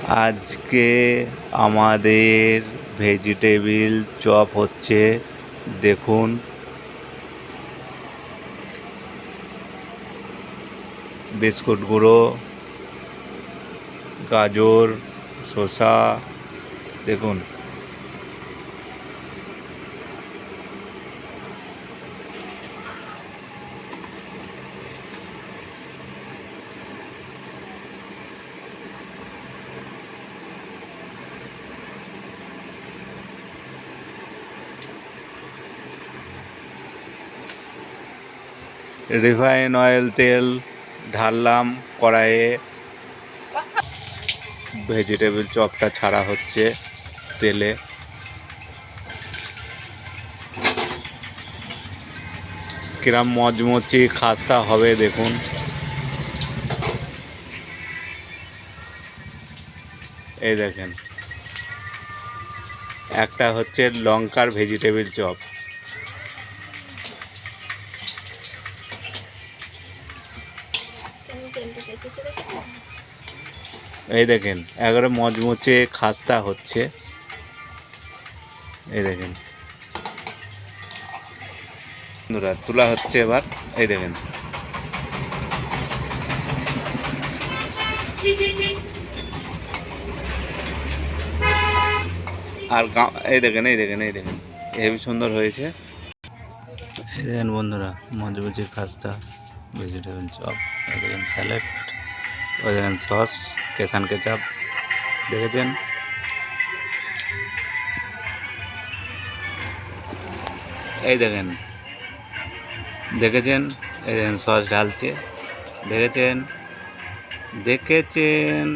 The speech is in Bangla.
আজকে আমাদের ভেজিটেবিল চপ হচ্ছে, দেখুন। বিস্কুট গুঁড়ো, গাজর, শসা, দেখুন। রিফাইন অয়েল তেল ঢাললাম কড়াইয়ে, ভেজিটেবিল চপটা ছাড়া হচ্ছে তেলে। কিরম মচমচি খাস্তা হবে দেখুন। এই দেখেন, একটা হচ্ছে লঙ্কার ভেজিটেবিল চপ। এই দেখেন, একেবারে মচমচে খাস্তা হচ্ছে। এই দেখেন বন্ধুরা, তোলা হচ্ছে এবার। এই দেখেন, আর এই দেখেন, এই দেখেন, এই দেখেন, হেবি সুন্দর হয়েছে। এই দেখেন বন্ধুরা, মচমচে খাস্তা ভেজিটেবল চপ। এই দেখেন স্যালাড, ওই দেখেন সস, কেসান কেচাপ, দেখেছেন। এই দেখেন, দেখেছেন, এই দেখেন সস ঢালছে, দেখেছেন, দেখেছেন।